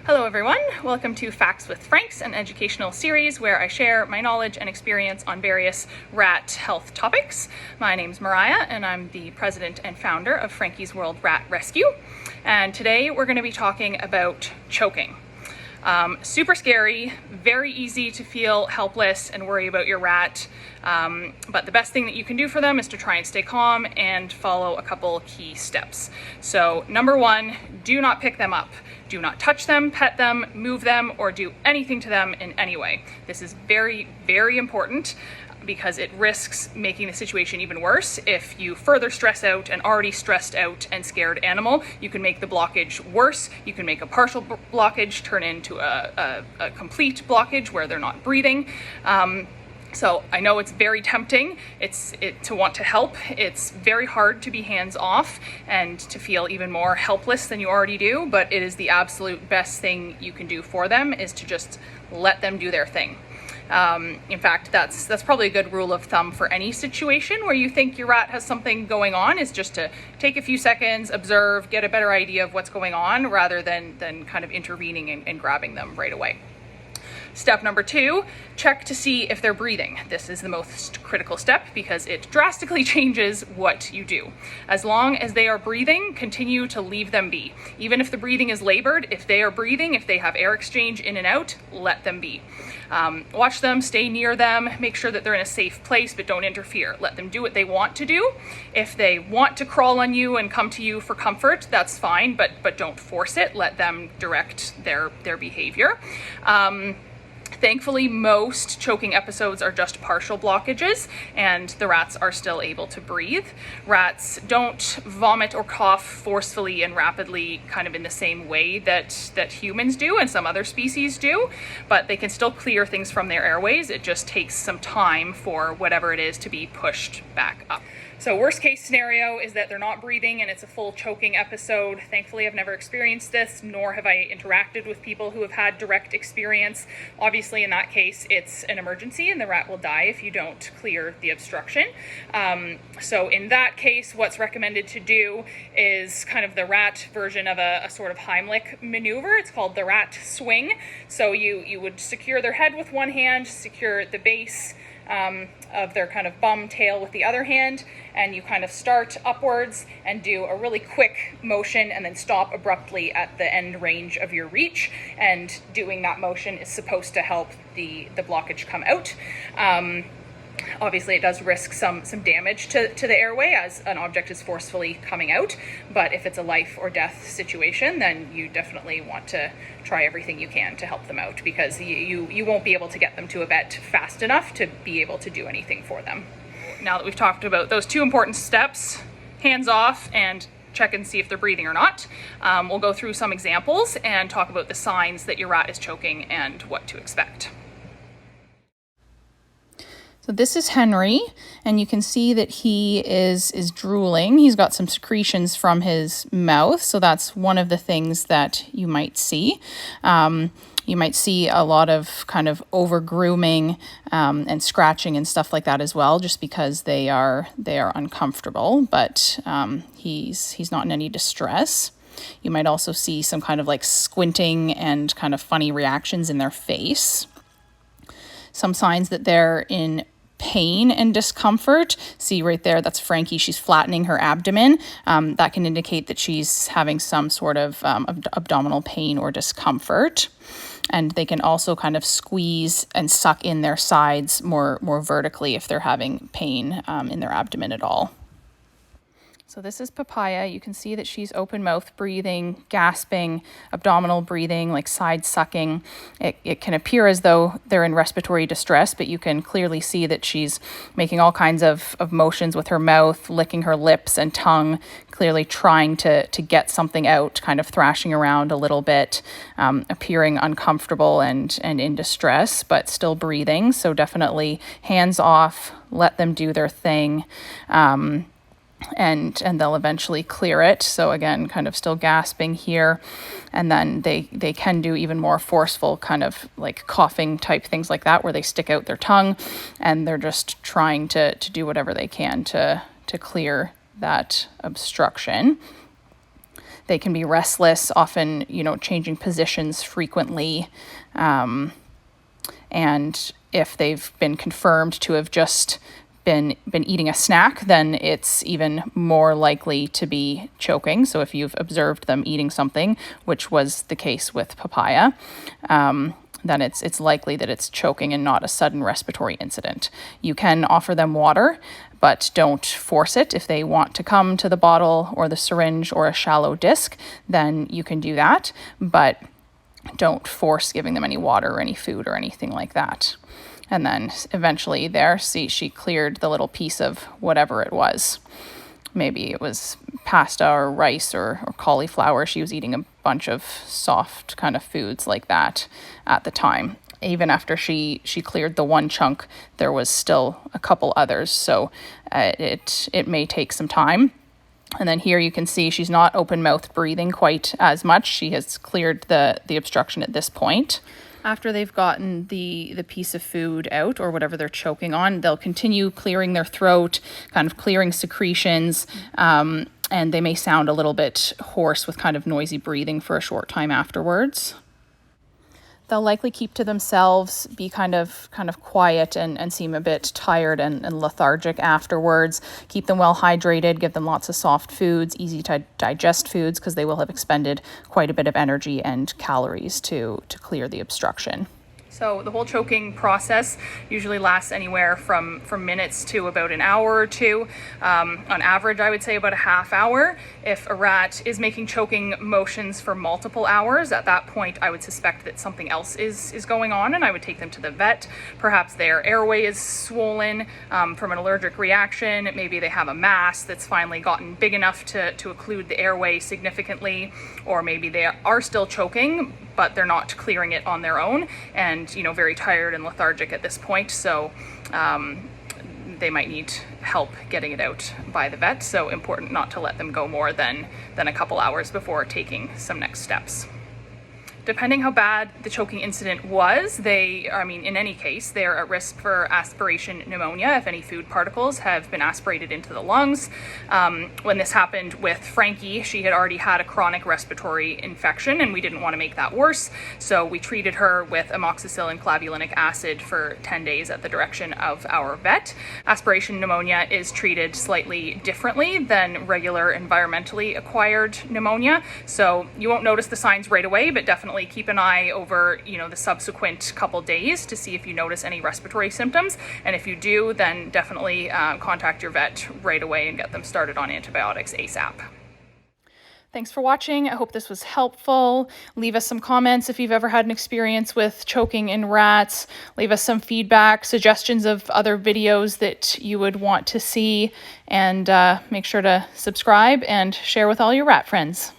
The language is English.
Hello everyone, welcome to Facts with Franks, an educational series where I share my knowledge and experience on various rat health topics. My name's Mariah and I'm the president and founder of Frankie's World Rat Rescue. And today we're going to be talking about choking. Super scary, very easy to feel helpless and worry about your rat. But the best thing that you can do for them is to try and stay calm and follow a couple key steps. So number one, do not pick them up. Do not touch them, pet them, move them, or do anything to them in any way. This is very, very important because it risks making the situation even worse. If you further stress out an already stressed out and scared animal, you can make the blockage worse. You can make a partial blockage turn into a complete blockage where they're not breathing. So I know it's very tempting to want to help. It's very hard to be hands off and to feel even more helpless than you already do, but it is the absolute best thing you can do for them is to just let them do their thing. In fact, that's probably a good rule of thumb for any situation where you think your rat has something going on, is just to take a few seconds, observe, get a better idea of what's going on rather than kind of intervening and grabbing them right away. Step number two, check to see if they're breathing. This is the most critical step because it drastically changes what you do. As long as they are breathing, continue to leave them be. Even if the breathing is labored, if they are breathing, if they have air exchange in and out, let them be. Watch them, stay near them, make sure that they're in a safe place, but don't interfere. Let them do what they want to do. If they want to crawl on you and come to you for comfort, that's fine, but don't force it. Let them direct their behavior. Thankfully, most choking episodes are just partial blockages and the rats are still able to breathe. Rats don't vomit or cough forcefully and rapidly kind of in the same way that humans do and some other species do, but they can still clear things from their airways. It just takes some time for whatever it is to be pushed back up. So worst case scenario is that they're not breathing and it's a full choking episode. Thankfully, I've never experienced this, nor have I interacted with people who have had direct experience. Obviously, in that case, it's an emergency and the rat will die if you don't clear the obstruction. So in that case, what's recommended to do is kind of the rat version of a sort of Heimlich maneuver. It's called the rat swing. So you would secure their head with one hand, secure the base of their kind of bum tail with the other hand, and you kind of start upwards and do a really quick motion and then stop abruptly at the end range of your reach, and doing that motion is supposed to help the blockage come out. Obviously, it does risk some damage to the airway as an object is forcefully coming out, but if it's a life or death situation, then you definitely want to try everything you can to help them out because you won't be able to get them to a vet fast enough to be able to do anything for them. Now that we've talked about those two important steps, hands off and check and see if they're breathing or not, we'll go through some examples and talk about the signs that your rat is choking and what to expect. So this is Henry, and you can see that he is drooling. He's got some secretions from his mouth, so that's one of the things that you might see. You might see a lot of kind of over grooming and scratching and stuff like that as well, just because they are uncomfortable. But he's not in any distress. You might also see some kind of like squinting and kind of funny reactions in their face. Some signs that they're in pain and discomfort. See right there, that's Frankie. She's flattening her abdomen. That can indicate that she's having some sort of abdominal pain or discomfort. And they can also kind of squeeze and suck in their sides more vertically if they're having pain in their abdomen at all. So this is Papaya. You can see that she's open mouth breathing, gasping, abdominal breathing, like side sucking. It can appear as though they're in respiratory distress, but you can clearly see that she's making all kinds of motions with her mouth, licking her lips and tongue, clearly trying to get something out, kind of thrashing around a little bit, appearing uncomfortable and in distress, but still breathing. So definitely hands off, let them do their thing. And they'll eventually clear it. So again, kind of still gasping here. And then they can do even more forceful kind of like coughing type things like that, where they stick out their tongue and they're just trying to do whatever they can to clear that obstruction. They can be restless, often, changing positions frequently. And if they've been confirmed to have just been eating a snack, then it's even more likely to be choking. So if you've observed them eating something, which was the case with papaya, then it's likely that it's choking and not a sudden respiratory incident. You can offer them water, but don't force it. If they want to come to the bottle or the syringe or a shallow disc, then you can do that, but don't force giving them any water or any food or anything like that. And then eventually she cleared the little piece of whatever it was. Maybe it was pasta or rice or cauliflower. She was eating a bunch of soft kind of foods like that at the time. Even after she cleared the one chunk, there was still a couple others. So it may take some time. And then here you can see she's not open mouth breathing quite as much. She has cleared the obstruction at this point. After they've gotten the piece of food out or whatever they're choking on, they'll continue clearing their throat, kind of clearing secretions, and they may sound a little bit hoarse with kind of noisy breathing for a short time afterwards. They'll likely keep to themselves, be kind of quiet and seem a bit tired and lethargic afterwards. Keep them well hydrated, give them lots of soft foods, easy to digest foods, because they will have expended quite a bit of energy and calories to clear the obstruction. So the whole choking process usually lasts anywhere from minutes to about an hour or two. On average, I would say about a half hour. If a rat is making choking motions for multiple hours, at that point, I would suspect that something else is going on, and I would take them to the vet. Perhaps their airway is swollen from an allergic reaction. Maybe they have a mass that's finally gotten big enough to occlude the airway significantly, or maybe they are still choking, but they're not clearing it on their own, and very tired and lethargic at this point. So they might need help getting it out by the vet. So important not to let them go more than a couple hours before taking some next steps. Depending how bad the choking incident was, in any case, they're at risk for aspiration pneumonia if any food particles have been aspirated into the lungs. When this happened with Frankie, she had already had a chronic respiratory infection, and we didn't want to make that worse. So we treated her with amoxicillin clavulanic acid for 10 days at the direction of our vet. Aspiration pneumonia is treated slightly differently than regular environmentally acquired pneumonia. So you won't notice the signs right away, but definitely keep an eye over, the subsequent couple days to see if you notice any respiratory symptoms. And if you do, then definitely contact your vet right away and get them started on antibiotics ASAP. Thanks for watching. I hope this was helpful. Leave us some comments if you've ever had an experience with choking in rats. Leave us some feedback, suggestions of other videos that you would want to see, and make sure to subscribe and share with all your rat friends.